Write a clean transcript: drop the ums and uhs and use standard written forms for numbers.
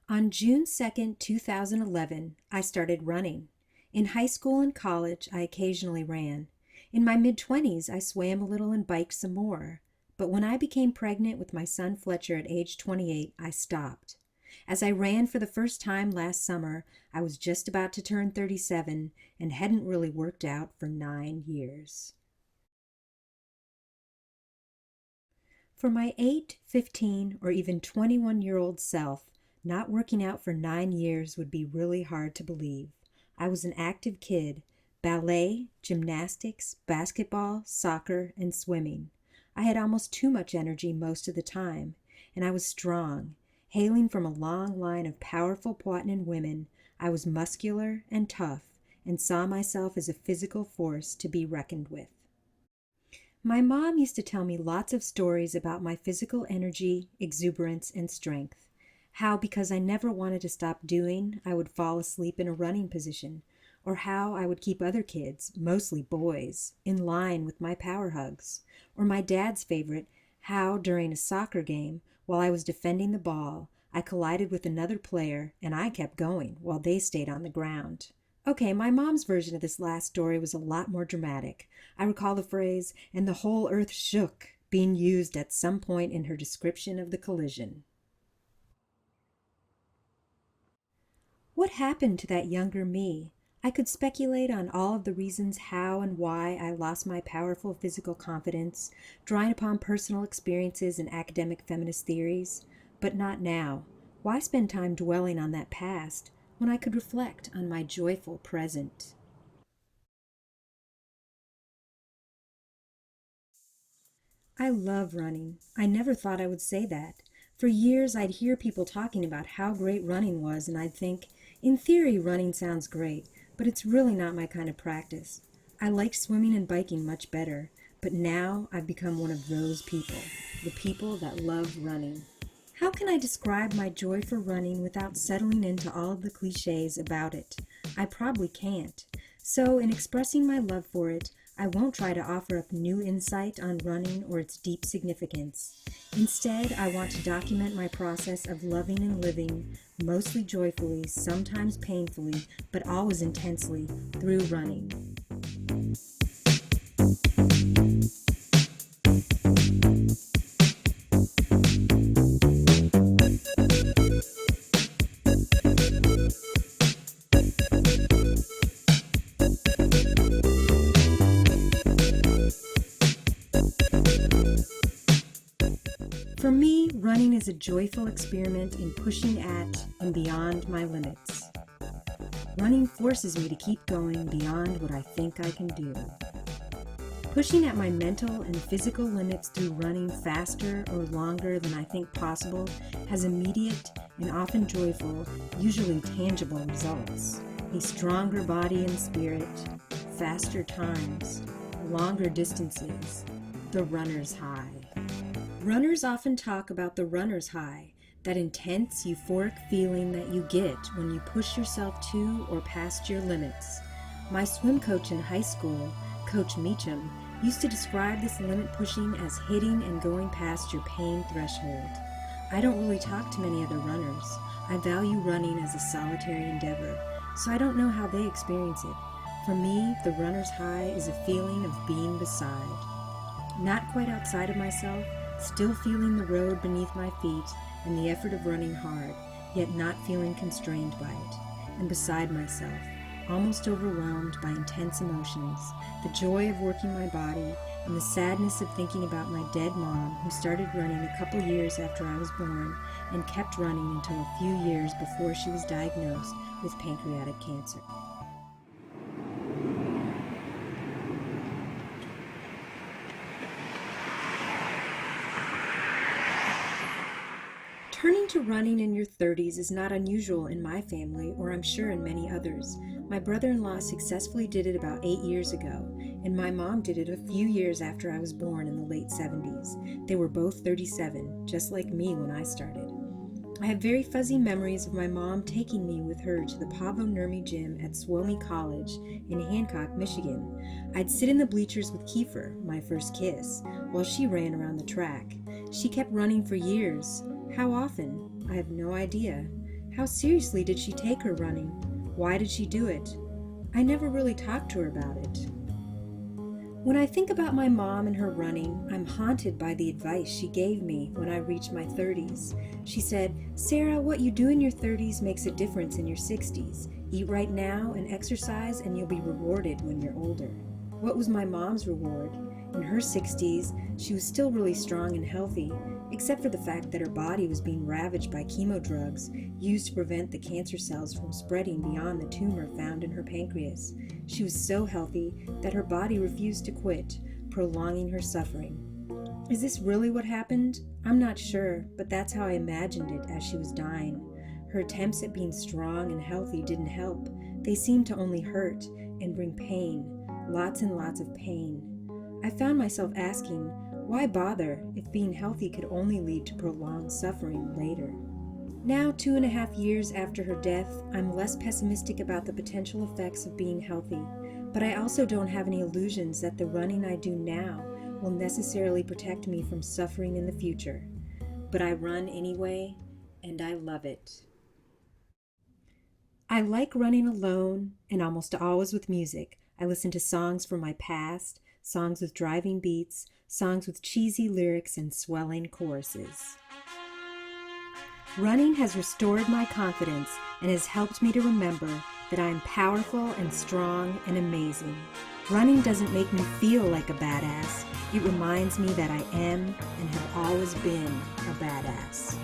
On June 2nd, 2011, I started running. In high school and college, I occasionally ran. In my mid-20s, I swam a little and biked some more. But when I became pregnant with my son Fletcher at age 28, I stopped. As I ran for the first time last summer, I was just about to turn 37 and hadn't really worked out for 9 years. For my 8, 15, or even 21-year-old self, not working out for 9 years would be really hard to believe. I was an active kid: ballet, gymnastics, basketball, soccer, and swimming. I had almost too much energy most of the time, and I was strong. Hailing from a long line of powerful Puatnan women, I was muscular and tough and saw myself as a physical force to be reckoned with. My mom used to tell me lots of stories about my physical energy, exuberance, and strength. How, because I never wanted to stop doing, I would fall asleep in a running position, or how I would keep other kids, mostly boys, in line with my power hugs, or my dad's favorite, how during a soccer game, while I was defending the ball, I collided with another player and I kept going while they stayed on the ground. Okay, my mom's version of this last story was a lot more dramatic. I recall the phrase, "and the whole earth shook," being used at some point in her description of the collision. What happened to that younger me? I could speculate on all of the reasons how and why I lost my powerful physical confidence, drawing upon personal experiences and academic feminist theories. But not now. Why spend time dwelling on that past when I could reflect on my joyful present? I love running. I never thought I would say that. For years, I'd hear people talking about how great running was, and I'd think, in theory, running sounds great, but it's really not my kind of practice. I like swimming and biking much better, but now I've become one of those people, the people that love running. How can I describe my joy for running without settling into all of the cliches about it? I probably can't. So, in expressing my love for it, I won't try to offer up new insight on running or its deep significance. Instead, I want to document my process of loving and living, mostly joyfully, sometimes painfully, but always intensely, through running. For me, running is a joyful experiment in pushing at and beyond my limits. Running forces me to keep going beyond what I think I can do. Pushing at my mental and physical limits through running faster or longer than I think possible has immediate and often joyful, usually tangible results. A stronger body and spirit, faster times, longer distances, the runner's high. Runners often talk about the runner's high, that intense, euphoric feeling that you get when you push yourself to or past your limits. My swim coach in high school, Coach Meacham, used to describe this limit pushing as hitting and going past your pain threshold. I don't really talk to many other runners. I value running as a solitary endeavor, so I don't know how they experience it. For me, the runner's high is a feeling of being beside. Not quite outside of myself, still feeling the road beneath my feet and the effort of running hard, yet not feeling constrained by it, and beside myself, almost overwhelmed by intense emotions, the joy of working my body, and the sadness of thinking about my dead mom who started running a couple years after I was born and kept running until a few years before she was diagnosed with pancreatic cancer. Turning to running in your 30s is not unusual in my family, or I'm sure in many others. My brother-in-law successfully did it about 8 years ago, and my mom did it a few years after I was born in the late 70s. They were both 37, just like me when I started. I have very fuzzy memories of my mom taking me with her to the Pavo Nurmi gym at Suomi College in Hancock, Michigan. I'd sit in the bleachers with Kiefer, my first kiss, while she ran around the track. She kept running for years. How often? I have no idea. How seriously did she take her running? Why did she do it? I never really talked to her about it. When I think about my mom and her running, I'm haunted by the advice she gave me when I reached my 30s. She said, "Sarah, what you do in your 30s makes a difference in your 60s. Eat right now and exercise and you'll be rewarded when you're older." What was my mom's reward? In her 60s, she was still really strong and healthy, except for the fact that her body was being ravaged by chemo drugs used to prevent the cancer cells from spreading beyond the tumor found in her pancreas. She was so healthy that her body refused to quit, prolonging her suffering. Is this really what happened? I'm not sure, but that's how I imagined it as she was dying. Her attempts at being strong and healthy didn't help. They seemed to only hurt and bring pain, lots and lots of pain. I found myself asking, why bother if being healthy could only lead to prolonged suffering later? Now, 2.5 years after her death, I'm less pessimistic about the potential effects of being healthy, but I also don't have any illusions that the running I do now will necessarily protect me from suffering in the future. But I run anyway, and I love it. I like running alone and almost always with music. I listen to songs from my past, songs with driving beats, songs with cheesy lyrics and swelling choruses. Running has restored my confidence and has helped me to remember that I am powerful and strong and amazing. Running doesn't make me feel like a badass. It reminds me that I am and have always been a badass.